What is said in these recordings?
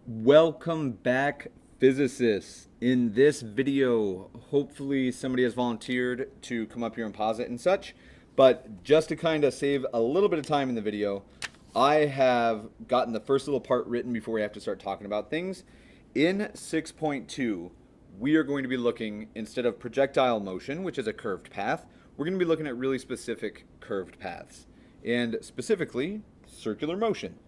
Welcome back, physicists. In this video, hopefully somebody has volunteered to come up here and pause it and such. But just to kind of save a little bit of time in the video, I have gotten the first little part written before we have to start talking about things. In 6.2, we are going to be looking, instead of projectile motion, which is a curved path, we're going to be looking at really specific curved paths. And specifically, circular motion.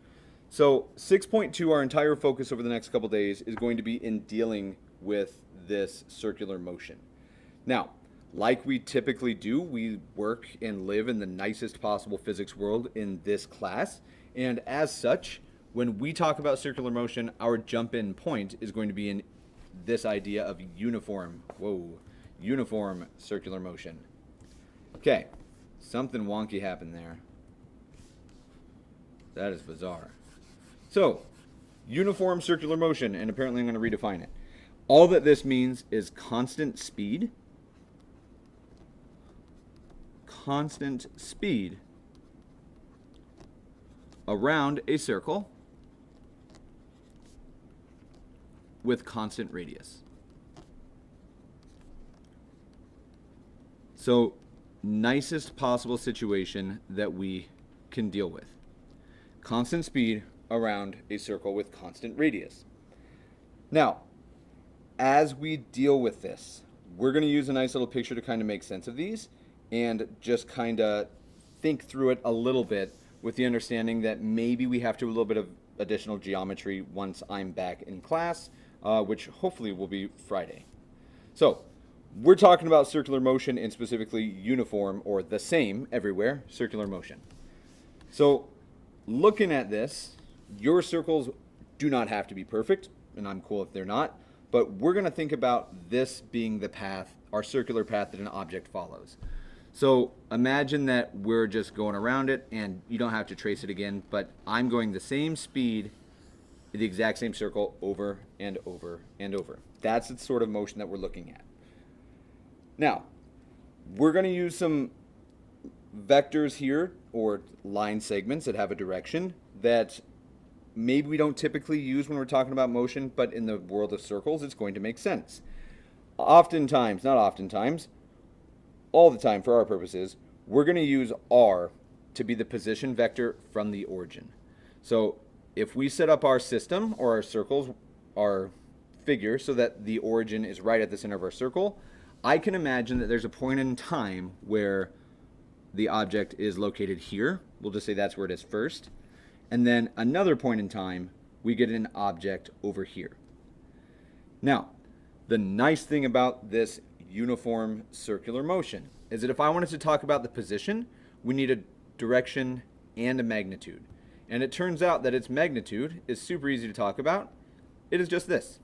So 6.2, our entire focus over the next couple days is going to be in dealing with this circular motion. Now, like we typically do, we work and live in the nicest possible physics world in this class. And as such, when we talk about circular motion, our jump-in point is going to be in this idea of uniform circular motion. Okay, something wonky happened there. That is bizarre. So, uniform circular motion, and apparently I'm going to redefine it. All that this means is constant speed around a circle with constant radius. So, nicest possible situation that we can deal with. Constant speed around a circle with constant radius. Now, as we deal with this, we're going to use a nice little picture to kind of make sense of these and just kind of think through it a little bit with the understanding that maybe we have to do a little bit of additional geometry once I'm back in class, which hopefully will be Friday. So, we're talking about circular motion and specifically uniform or the same everywhere circular motion. So, looking at this, your circles do not have to be perfect, and I'm cool if they're not, but we're going to think about this being the path, our circular path that an object follows. So imagine that we're just going around it, and you don't have to trace it again, but I'm going the same speed, the exact same circle over and over and over. That's the sort of motion that we're looking at. Now, we're going to use some vectors here, or line segments that have a direction that maybe we don't typically use when we're talking about motion, but in the world of circles, it's going to make sense. Oftentimes, not oftentimes, all the time for our purposes, we're going to use R to be the position vector from the origin. So if we set up our system or our circles, our figure, so that the origin is right at the center of our circle, I can imagine that there's a point in time where the object is located here. We'll just say that's where it is first. And then another point in time, we get an object over here. Now, the nice thing about this uniform circular motion is that if I wanted to talk about the position, we need a direction and a magnitude. And it turns out that its magnitude is super easy to talk about. It is just this.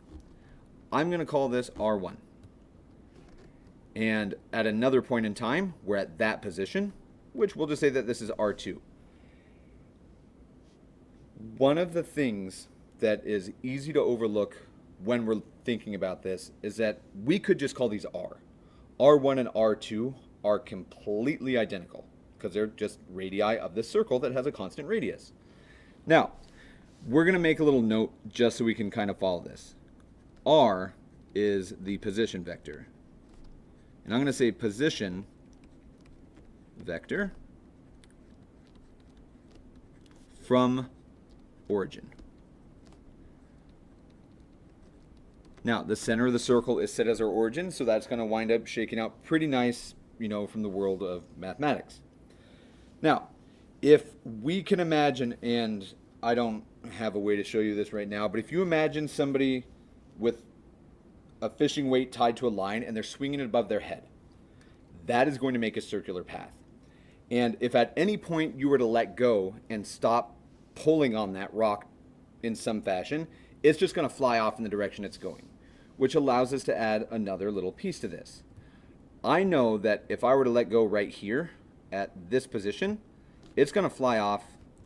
I'm going to call this R1. And at another point in time, we're at that position, which we'll just say that this is R2. One of the things that is easy to overlook when we're thinking about this is that we could just call these R. R1 and R2 are completely identical because they're just radii of this circle that has a constant radius. Now, we're going to make a little note just so we can kind of follow this. R is the position vector. And I'm going to say position vector from origin. Now, the center of the circle is set as our origin, so that's going to wind up shaking out pretty nice, from the world of mathematics. Now, if we can imagine, and I don't have a way to show you this right now, but if you imagine somebody with a fishing weight tied to a line and they're swinging it above their head, that is going to make a circular path. And if at any point you were to let go and stop pulling on that rock in some fashion, it's just going to fly off in the direction it's going, which allows us to add another little piece to this. I know that if I were to let go right here at this position, it's going to fly off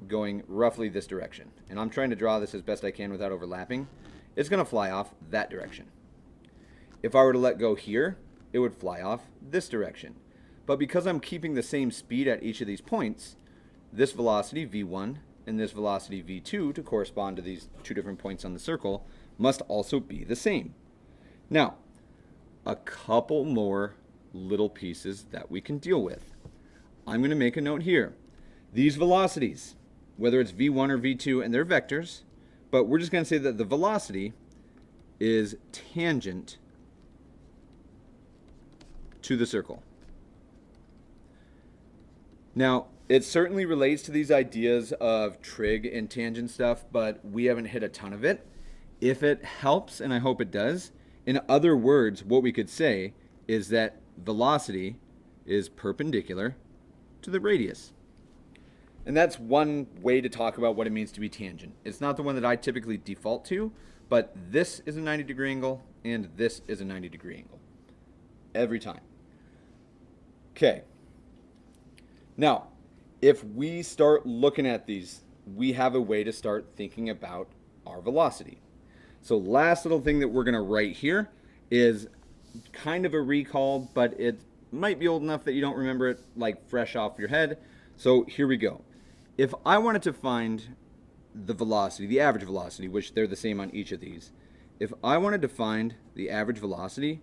going roughly this direction. And I'm trying to draw this as best I can without overlapping. It's going to fly off that direction. If I were to let go here, it would fly off this direction. But because I'm keeping the same speed at each of these points, this velocity, v1, and this velocity v2 to correspond to these two different points on the circle must also be the same. Now, a couple more little pieces that we can deal with. I'm going to make a note here. These velocities, whether it's v1 or v2, and they're vectors, but we're just going to say that the velocity is tangent to the circle. Now, it certainly relates to these ideas of trig and tangent stuff, but we haven't hit a ton of it. If it helps, and I hope it does, in other words, what we could say is that velocity is perpendicular to the radius. And that's one way to talk about what it means to be tangent. It's not the one that I typically default to, but this is a 90-degree angle, and this is a 90-degree angle. Every time. Okay. Now, if we start looking at these, we have a way to start thinking about our velocity. So last little thing that we're going to write here is kind of a recall, but it might be old enough that you don't remember it like fresh off your head. So here we go. If I wanted to find the velocity, the average velocity, which they're the same on each of these, if I wanted to find the average velocity,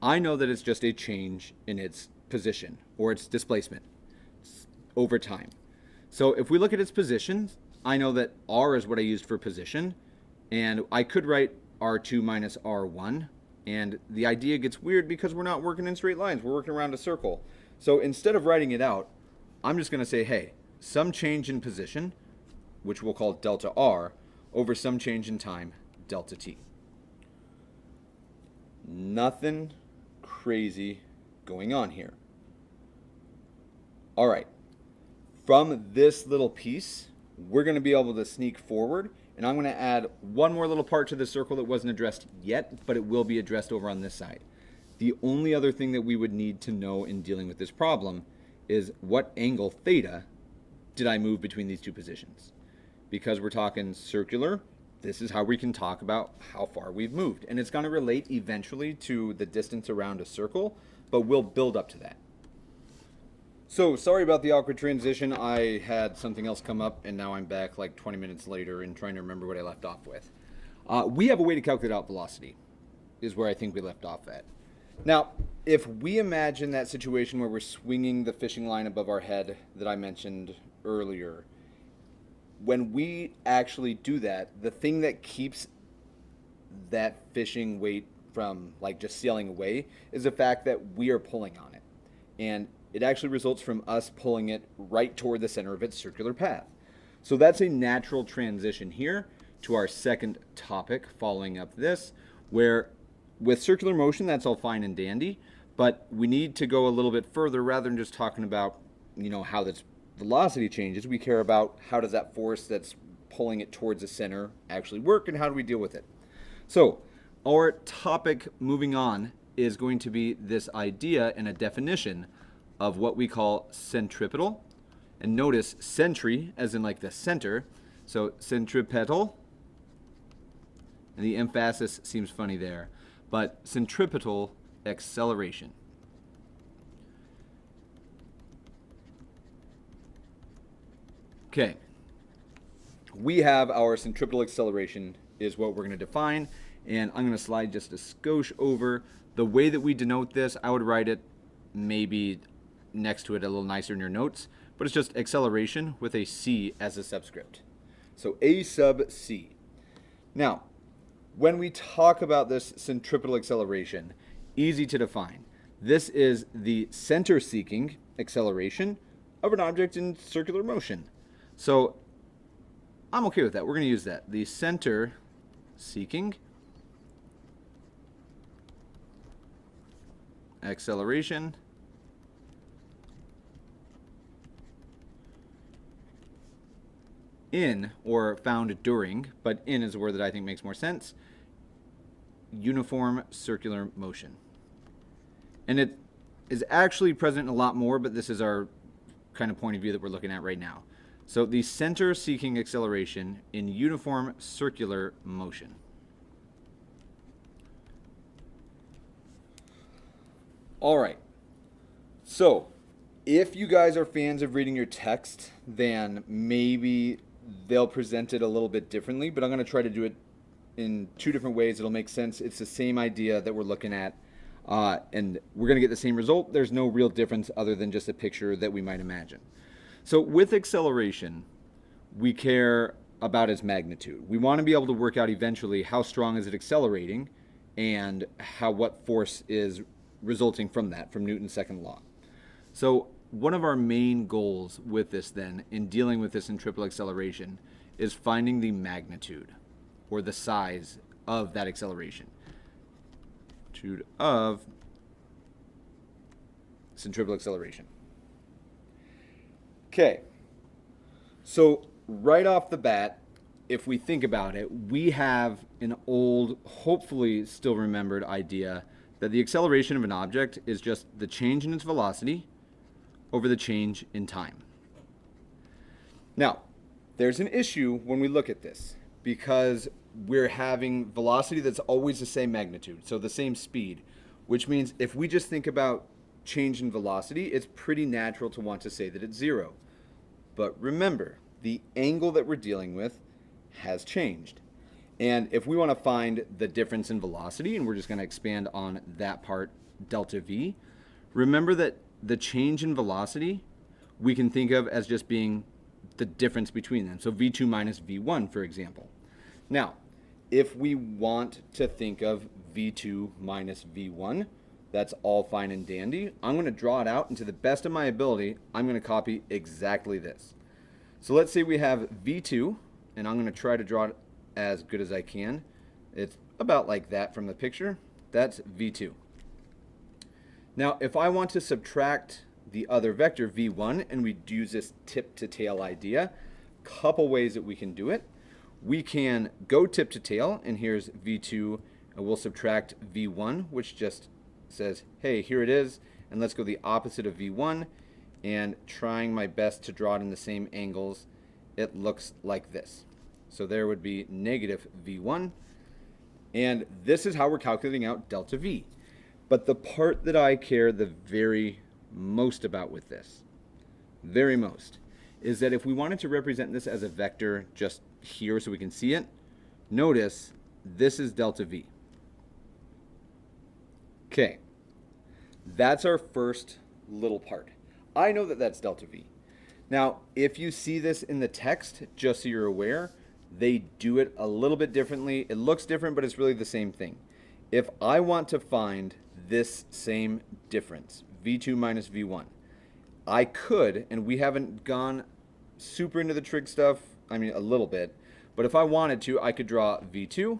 I know that it's just a change in its position or its displacement over time. So if we look at its position, I know that r is what I used for position, and I could write r2 minus r1, and the idea gets weird because we're not working in straight lines, we're working around a circle. So instead of writing it out, I'm just going to say, hey, some change in position, which we'll call delta r, over some change in time, delta t. Nothing crazy going on here. All right. From this little piece, we're going to be able to sneak forward, and I'm going to add one more little part to the circle that wasn't addressed yet, but it will be addressed over on this side. The only other thing that we would need to know in dealing with this problem is what angle theta did I move between these two positions. Because we're talking circular, this is how we can talk about how far we've moved. And it's going to relate eventually to the distance around a circle, but we'll build up to that. So, sorry about the awkward transition. I had something else come up, and now I'm back like 20 minutes later and trying to remember what I left off with. We have a way to calculate out velocity, is where I think we left off at. Now, if we imagine that situation where we're swinging the fishing line above our head that I mentioned earlier, when we actually do that, the thing that keeps that fishing weight from like just sailing away is the fact that we are pulling on it. And it actually results from us pulling it right toward the center of its circular path. So that's a natural transition here to our second topic following up this, where with circular motion, that's all fine and dandy, but we need to go a little bit further rather than just talking about, how this velocity changes. We care about how does that force that's pulling it towards the center actually work and how do we deal with it. So our topic moving on is going to be this idea and a definition of what we call centripetal. And notice centri as in like the center. So centripetal, and the emphasis seems funny there, but centripetal acceleration. Okay, we have our centripetal acceleration is what we're going to define, and I'm going to slide just a skosh over. The way that we denote this, I would write it maybe next to it a little nicer in your notes, but it's just acceleration with a c as a subscript. So a sub c. Now, when we talk about this centripetal acceleration, easy to define. This is the center-seeking acceleration of an object in circular motion. So I'm okay with that. We're going to use that. The center-seeking acceleration in, or found during, but in is a word that I think makes more sense, uniform circular motion. And it is actually present in a lot more, but this is our kind of point of view that we're looking at right now. So the center-seeking acceleration in uniform circular motion. All right. So if you guys are fans of reading your text, then maybe they'll present it a little bit differently, but I'm going to try to do it in two different ways. It'll make sense. It's the same idea that we're looking at, and we're going to get the same result. There's no real difference other than just a picture that we might imagine. So with acceleration, we care about its magnitude. We want to be able to work out eventually how strong is it accelerating and what force is resulting from that, from Newton's second law. So one of our main goals with this then, in dealing with this centripetal acceleration, is finding the magnitude or the size of that acceleration. Magnitude of centripetal acceleration. Okay, so right off the bat, if we think about it, we have an old, hopefully still remembered idea that the acceleration of an object is just the change in its velocity over the change in time. Now, there's an issue when we look at this because we're having velocity that's always the same magnitude, so the same speed, which means if we just think about change in velocity, it's pretty natural to want to say that it's zero. But remember, the angle that we're dealing with has changed. And if we want to find the difference in velocity, and we're just going to expand on that part, delta V, remember that the change in velocity we can think of as just being the difference between them. So V2 minus V1, for example. Now, if we want to think of V2 minus V1, that's all fine and dandy. I'm going to draw it out, and to the best of my ability, I'm going to copy exactly this. So let's say we have V2, and I'm going to try to draw it as good as I can. It's about like that from the picture. That's V2. Now, if I want to subtract the other vector, V1, and we use this tip to tail idea, couple ways that we can do it. We can go tip to tail, and here's V2, and we'll subtract V1, which just says, hey, here it is, and let's go the opposite of V1, and trying my best to draw it in the same angles, it looks like this. So there would be negative V1, and this is how we're calculating out delta V. But the part that I care the very most about with this, very most, is that if we wanted to represent this as a vector just here so we can see it, notice this is delta V. Okay, that's our first little part. I know that that's delta V. Now, if you see this in the text, just so you're aware, they do it a little bit differently. It looks different, but it's really the same thing. If I want to find this same difference, V2 minus V1, I could, and we haven't gone super into the trig stuff, I mean a little bit, but if I wanted to, I could draw V2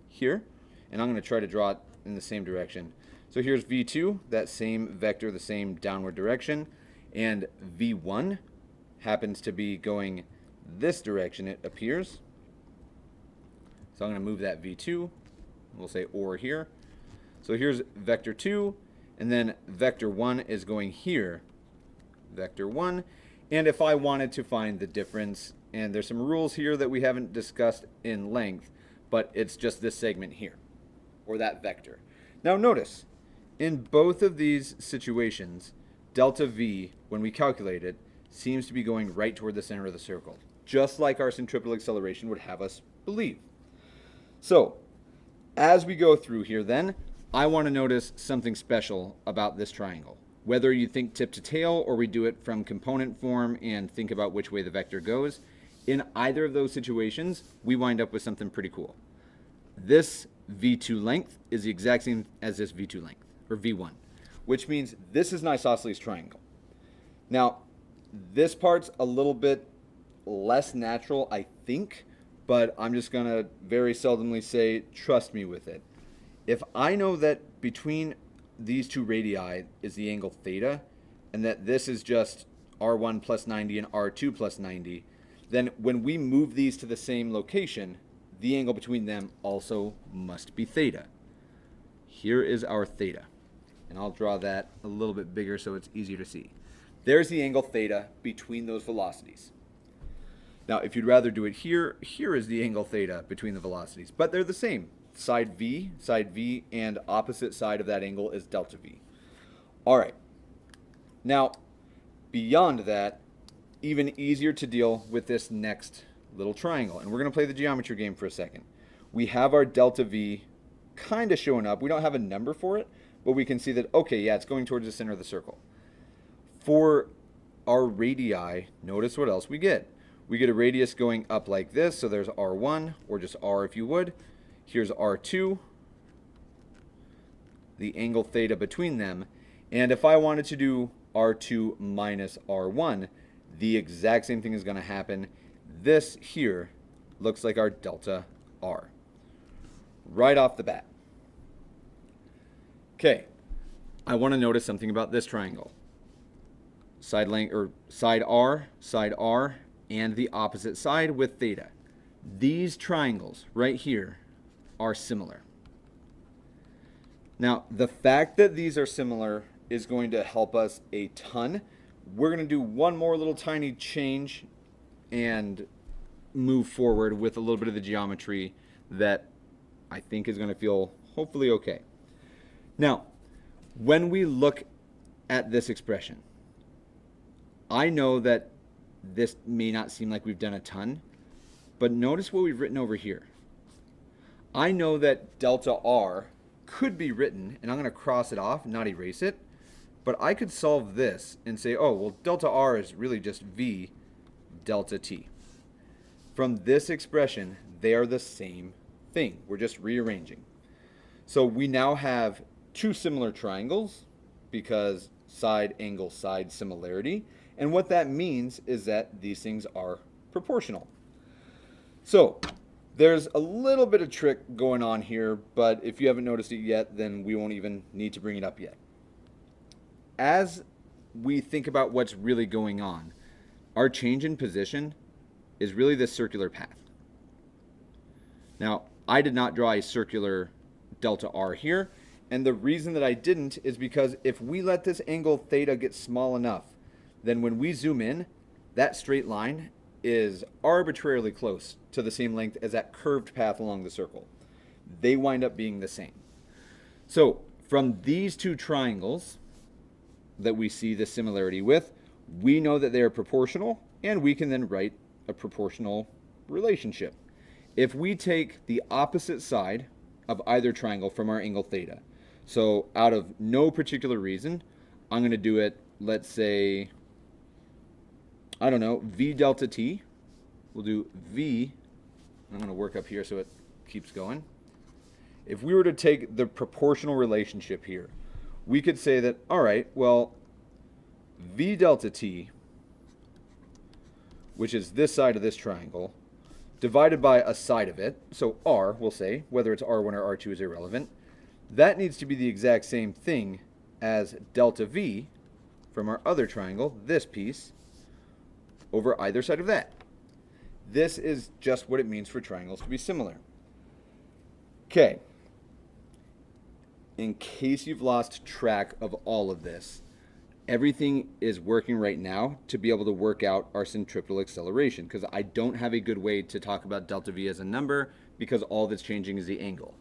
here, and I'm going to try to draw it in the same direction. So here's V2, that same vector, the same downward direction, and V1 happens to be going this direction, it appears. So I'm going to move that V2, we'll say or here. So here's vector 2, and then vector 1 is going here, vector 1. And if I wanted to find the difference, and there's some rules here that we haven't discussed in length, but it's just this segment here, or that vector. Now notice, in both of these situations, delta V, when we calculate it, seems to be going right toward the center of the circle, just like our centripetal acceleration would have us believe. So, as we go through here then, I want to notice something special about this triangle. Whether you think tip to tail or we do it from component form and think about which way the vector goes, in either of those situations, we wind up with something pretty cool. This V2 length is the exact same as this V2 length, or V1, which means this is an isosceles triangle. Now, this part's a little bit less natural, I think, but I'm just going to very seldomly say, trust me with it. If I know that between these two radii is the angle theta, and that this is just R1 plus 90 and R2 plus 90, then when we move these to the same location, the angle between them also must be theta. Here is our theta, and I'll draw that a little bit bigger so it's easier to see. There's the angle theta between those velocities. Now, if you'd rather do it here, here is the angle theta between the velocities, but they're the same. Side V, and opposite side of that angle is delta V. All right. Now, beyond that, even easier to deal with this next little triangle. And we're going to play the geometry game for a second. We have our delta V kind of showing up. We don't have a number for it, but we can see that, okay, yeah, it's going towards the center of the circle. For our radii, notice what else we get. We get a radius going up like this, so there's R1, or just R if you would. Here's R2, the angle theta between them. And if I wanted to do R2 minus R1, the exact same thing is going to happen. This here looks like our delta R right off the bat. Okay, I want to notice something about this triangle. Side length, or side R, and the opposite side with theta. These triangles right here are similar. Now, the fact that these are similar is going to help us a ton. We're going to do one more little tiny change and move forward with a little bit of the geometry that I think is going to feel hopefully okay. Now, when we look at this expression, I know that this may not seem like we've done a ton, but notice what we've written over here. I know that delta R could be written, and I'm going to cross it off, not erase it, but I could solve this and say, oh, well, delta R is really just V delta T. From this expression, they are the same thing. We're just rearranging. So we now have two similar triangles because side, angle, side similarity. And what that means is that these things are proportional. So there's a little bit of trick going on here, but if you haven't noticed it yet, then we won't even need to bring it up yet. As we think about what's really going on, our change in position is really this circular path. Now, I did not draw a circular delta R here, and the reason that I didn't is because if we let this angle theta get small enough, then when we zoom in, that straight line is arbitrarily close to the same length as that curved path along the circle. They wind up being the same. So from these two triangles that we see the similarity with, we know that they are proportional, and we can then write a proportional relationship. If we take the opposite side of either triangle from our angle theta, so out of no particular reason, I'm going to do it, let's say, I don't know, V delta T. We'll do V. I'm going to work up here so it keeps going. If we were to take the proportional relationship here, we could say that, all right, well, V delta T, which is this side of this triangle, divided by a side of it, so R, we'll say, whether it's R1 or R2 is irrelevant, that needs to be the exact same thing as delta V from our other triangle, this piece, over either side of that. This is just what it means for triangles to be similar. Okay. In case you've lost track of all of this, everything is working right now to be able to work out our centripetal acceleration, because I don't have a good way to talk about delta V as a number because all that's changing is the angle.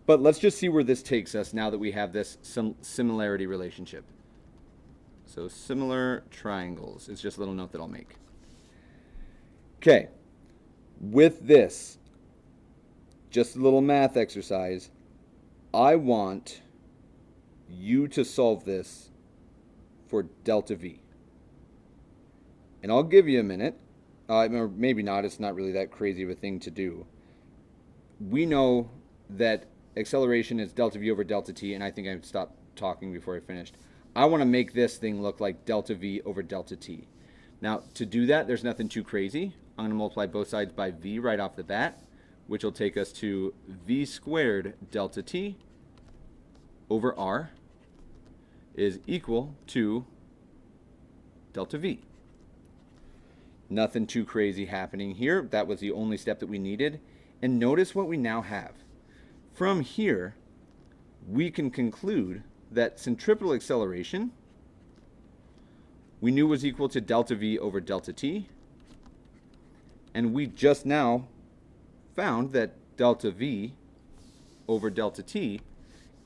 But let's just see where this takes us now that we have this similarity relationship. So similar triangles is just a little note that I'll make. Okay, with this, just a little math exercise, I want you to solve this for delta V. And I'll give you a minute, or maybe not, it's not really that crazy of a thing to do. We know that acceleration is delta V over delta T, and I think I stopped talking before I finished. I want to make this thing look like delta V over delta T. Now, to do that, there's nothing too crazy. I'm going to multiply both sides by V right off the bat, which will take us to V squared delta T over R is equal to delta V. Nothing too crazy happening here. That was the only step that we needed. And notice what we now have. From here, we can conclude that centripetal acceleration we knew was equal to delta V over delta T. And we just now found that delta V over delta T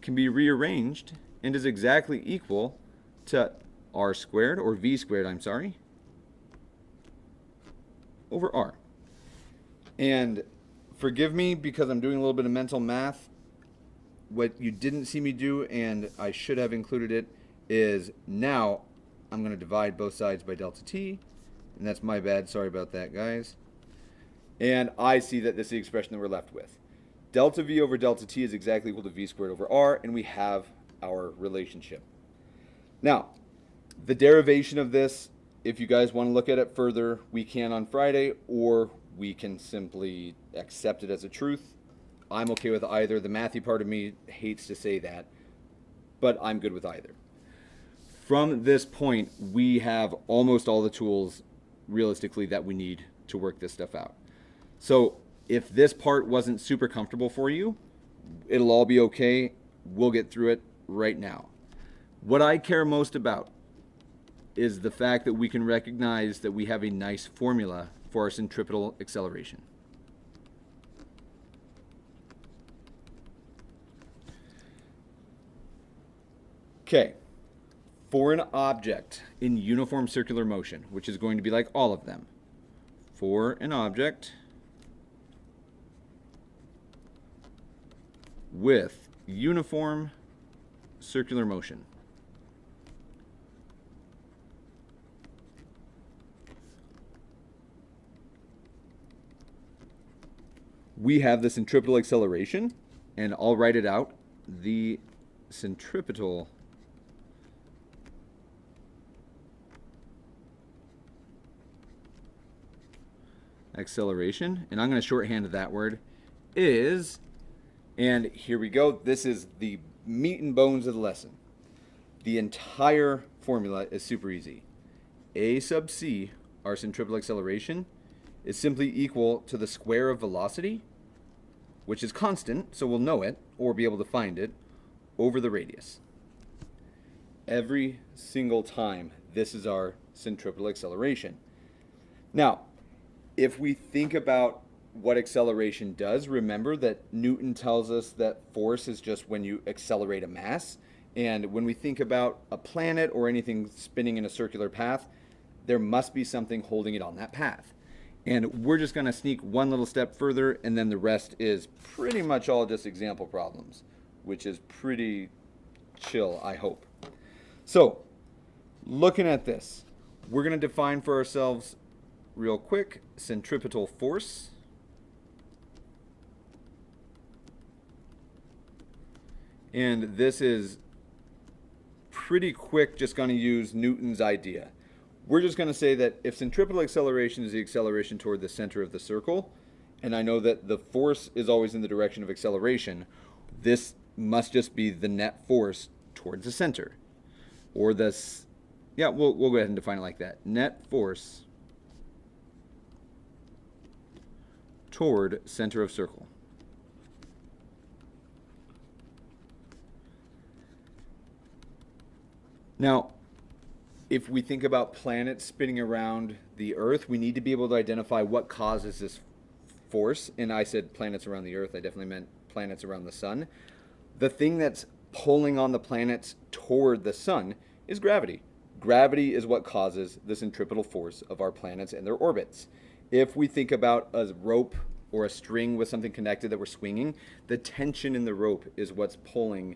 can be rearranged and is exactly equal to R squared, or V squared, I'm sorry, over R. And forgive me because I'm doing a little bit of mental math. What you didn't see me do, and I should have included it, is now I'm going to divide both sides by delta t. And that's my bad. Sorry about that, guys. And I see that this is the expression that we're left with. Delta v over delta t is exactly equal to v squared over r, and we have our relationship. Now, the derivation of this, if you guys want to look at it further, we can on Friday, or we can simply accept it as a truth. I'm okay with either. The mathy part of me hates to say that, but I'm good with either. From this point, we have almost all the tools, realistically, that we need to work this stuff out. So if this part wasn't super comfortable for you, it'll all be okay. We'll get through it right now. What I care most about is the fact that we can recognize that we have a nice formula for our centripetal acceleration. Okay, for an object in uniform circular motion, which is going to be like all of them, for an object with uniform circular motion, we have the centripetal acceleration, and I'll write it out, the centripetal acceleration, and I'm going to shorthand that word, is, and here we go, this is the meat and bones of the lesson. The entire formula is super easy. A sub c, our centripetal acceleration, is simply equal to the square of velocity, which is constant, so we'll know it, or be able to find it, over the radius. Every single time, this is our centripetal acceleration. Now, if we think about what acceleration does, remember that Newton tells us that force is just when you accelerate a mass. And when we think about a planet or anything spinning in a circular path, there must be something holding it on that path. And we're just going to sneak one little step further, and then the rest is pretty much all just example problems, which is pretty chill, I hope. So, looking at this, we're going to define for ourselves real quick centripetal force. And this is pretty quick, just going to use Newton's idea. We're just going to say that if centripetal acceleration is the acceleration toward the center of the circle, and I know that the force is always in the direction of acceleration, this must just be the net force towards the center. Or this, yeah, we'll go ahead and define it like that. Net force toward center of circle. Now, if we think about planets spinning around the Earth, we need to be able to identify what causes this force. And I said planets around the Earth, I definitely meant planets around the sun. The thing that's pulling on the planets toward the sun is gravity. Gravity is what causes the centripetal force of our planets and their orbits. If we think about a rope or a string with something connected that we're swinging, the tension in the rope is what's pulling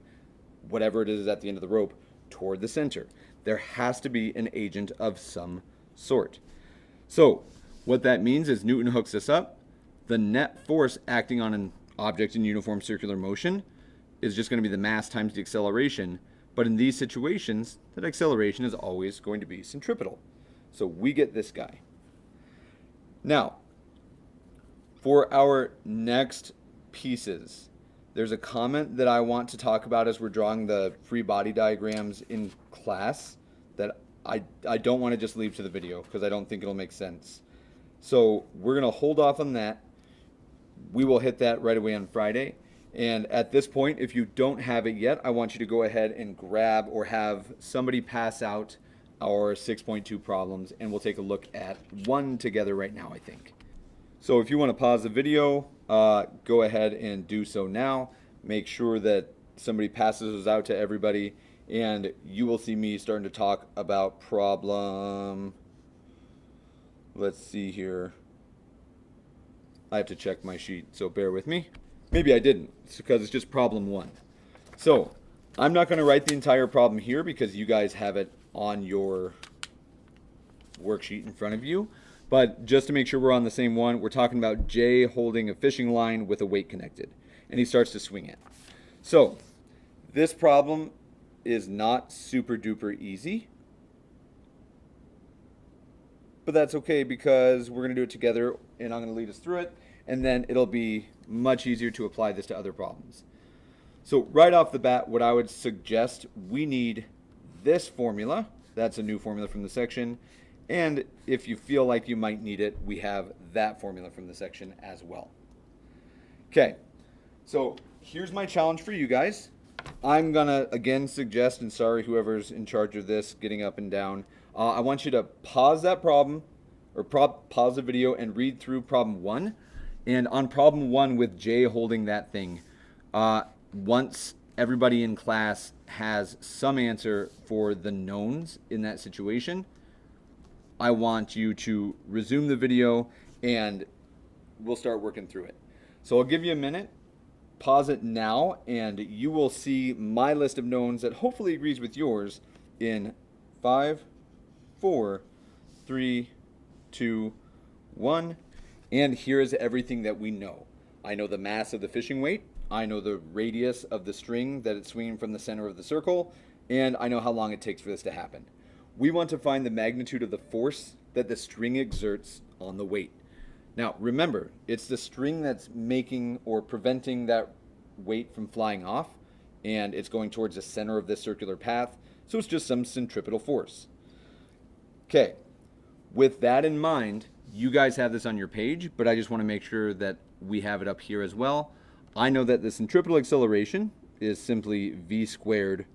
whatever it is at the end of the rope toward the center. There has to be an agent of some sort. So what that means is Newton hooks us up. The net force acting on an object in uniform circular motion is just going to be the mass times the acceleration. But in these situations, that acceleration is always going to be centripetal. So we get this guy. Now, for our next pieces, there's a comment that I want to talk about as we're drawing the free body diagrams in class that I don't want to just leave to the video because I don't think it'll make sense. So we're going to hold off on that. We will hit that right away on Friday. And at this point, if you don't have it yet, I want you to go ahead and grab or have somebody pass out our 6.2 problems, and we'll take a look at one together right now, I think. So if you want to pause the video, go ahead and do so now. Make sure that somebody passes those out to everybody, and you will see me starting to talk about problem, let's see here, I have to check my sheet, so bear with me. Maybe I didn't. It's because it's just problem 1. So I'm not going to write the entire problem here because you guys have it on your worksheet in front of you. But just to make sure we're on the same one, we're talking about Jay holding a fishing line with a weight connected, and he starts to swing it. So this problem is not super duper easy, but that's okay because we're going to do it together, and I'm going to lead us through it, and then it'll be much easier to apply this to other problems. So right off the bat, what I would suggest, we need this formula. That's a new formula from the section. And if you feel like you might need it, we have that formula from the section as well. Okay, so here's my challenge for you guys. I'm gonna again suggest, and sorry whoever's in charge of this, getting up and down, I want you to pause that problem, or pause the video and read through problem 1. And on problem 1 with Jay holding that thing, once everybody in class has some answer for the knowns in that situation, I want you to resume the video and we'll start working through it. So I'll give you a minute, pause it now, and you will see my list of knowns that hopefully agrees with yours in 5, 4, 3, 2, 1. And here is everything that we know. I know the mass of the fishing weight. I know the radius of the string that it's swinging from the center of the circle. And I know how long it takes for this to happen. We want to find the magnitude of the force that the string exerts on the weight. Now, remember, it's the string that's making or preventing that weight from flying off, and it's going towards the center of this circular path, so it's just some centripetal force. Okay, with that in mind, you guys have this on your page, but I just want to make sure that we have it up here as well. I know that the centripetal acceleration is simply v squared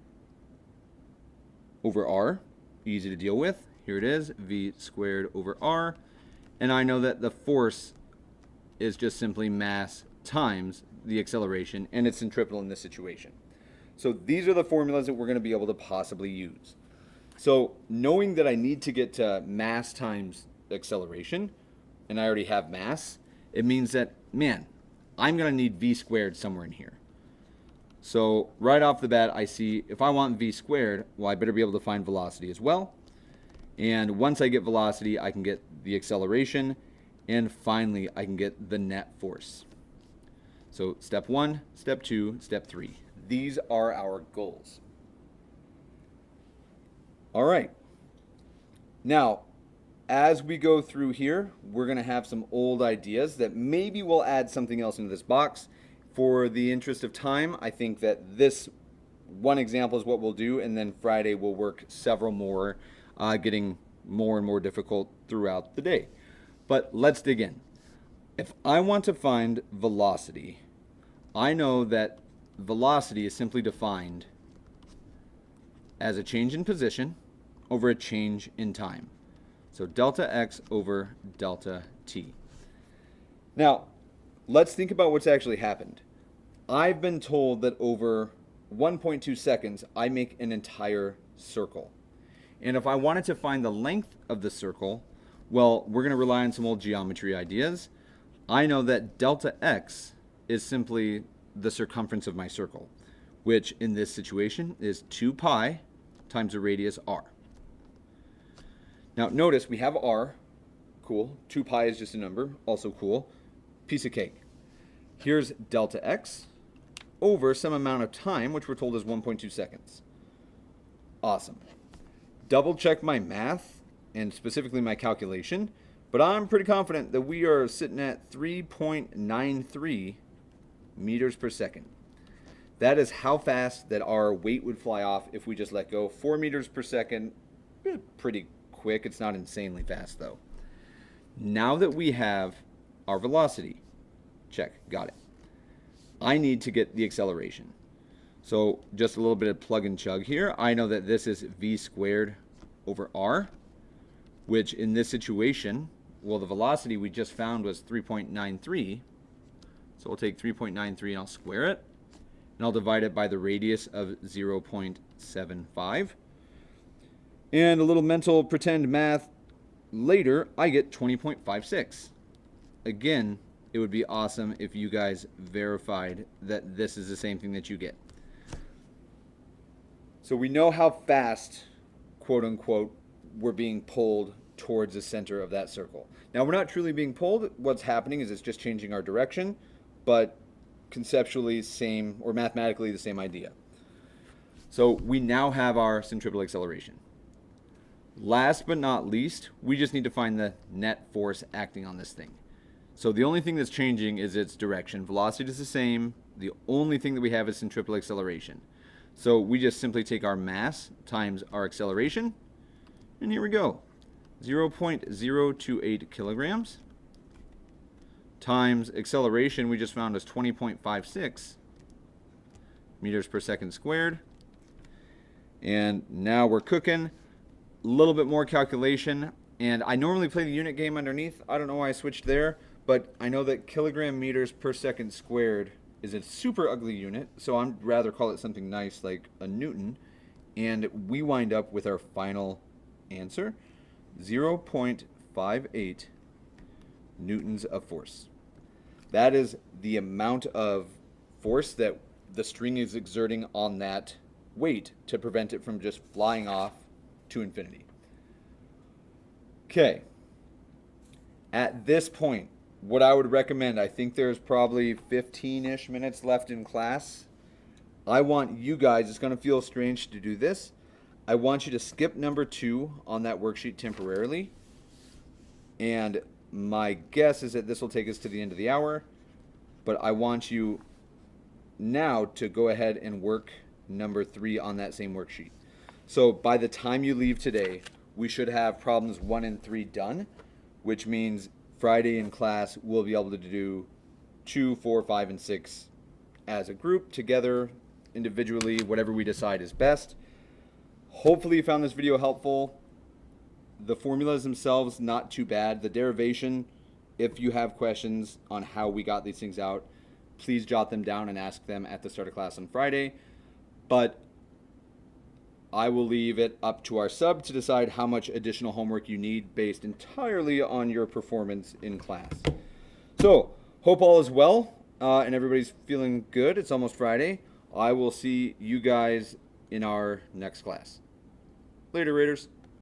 over r. Easy to deal with. Here it is, v squared over r. And I know that the force is just simply mass times the acceleration, and it's centripetal in this situation. So these are the formulas that we're going to be able to possibly use. So knowing that I need to get to mass times acceleration, and I already have mass, it means that, man, I'm going to need v squared somewhere in here. So right off the bat, I see if I want v squared, well, I better be able to find velocity as well. And once I get velocity, I can get the acceleration. And finally, I can get the net force. So step 1, step 2, step 3. These are our goals. All right. Now, as we go through here, we're going to have some old ideas that maybe we'll add something else into this box. For the interest of time, I think that this one example is what we'll do, and then Friday we'll work several more, getting more and more difficult throughout the day. But let's dig in. If I want to find velocity, I know that velocity is simply defined as a change in position over a change in time. So delta x over delta t. Now, let's think about what's actually happened. I've been told that over 1.2 seconds, I make an entire circle. And if I wanted to find the length of the circle, well, we're going to rely on some old geometry ideas. I know that delta x is simply the circumference of my circle, which in this situation is 2 pi times the radius r. Now notice we have r, cool. 2 pi is just a number, also cool. Piece of cake. Here's delta x over some amount of time, which we're told is 1.2 seconds. Awesome. Double check my math, and specifically my calculation, but I'm pretty confident that we are sitting at 3.93 meters per second. That is how fast that our weight would fly off if we just let go. 4 meters per second, pretty quick. It's not insanely fast though. Now that we have our velocity, check, got it. I need to get the acceleration. So just a little bit of plug and chug here. I know that this is v squared over r, which in this situation, well, the velocity we just found was 3.93. So we'll take 3.93 and I'll square it. And I'll divide it by the radius of 0.75. And a little mental pretend math later, I get 20.56. Again, it would be awesome if you guys verified that this is the same thing that you get. So we know how fast, quote unquote, we're being pulled towards the center of that circle. Now, we're not truly being pulled. What's happening is it's just changing our direction, but conceptually same, or mathematically the same idea. So we now have our centripetal acceleration. Last but not least, we just need to find the net force acting on this thing. So the only thing that's changing is its direction. Velocity is the same. The only thing that we have is centripetal acceleration. So we just simply take our mass times our acceleration, and here we go. 0.028 kilograms times acceleration we just found is 20.56 meters per second squared. And now we're cooking. A little bit more calculation. And I normally play the unit game underneath. I don't know why I switched there, but I know that kilogram meters per second squared is a super ugly unit, so I'd rather call it something nice like a Newton. And we wind up with our final answer, 0.58 newtons of force. That is the amount of force that the string is exerting on that weight to prevent it from just flying off to infinity. Okay. At this point, what I would recommend, I think there's probably 15-ish minutes left in class. I want you guys, it's going to feel strange to do this, I want you to skip number 2 on that worksheet temporarily. And my guess is that this will take us to the end of the hour, but I want you now to go ahead and work number 3 on that same worksheet. So by the time you leave today, we should have problems 1 and 3 done, which means Friday in class we'll be able to do 2, 4, 5, and 6 as a group, together, individually, whatever we decide is best. Hopefully you found this video helpful. The formulas themselves, not too bad. The derivation, if you have questions on how we got these things out, please jot them down and ask them at the start of class on Friday. But I will leave it up to our sub to decide how much additional homework you need based entirely on your performance in class. So, hope all is well and everybody's feeling good. It's almost Friday. I will see you guys in our next class. Later, Raiders.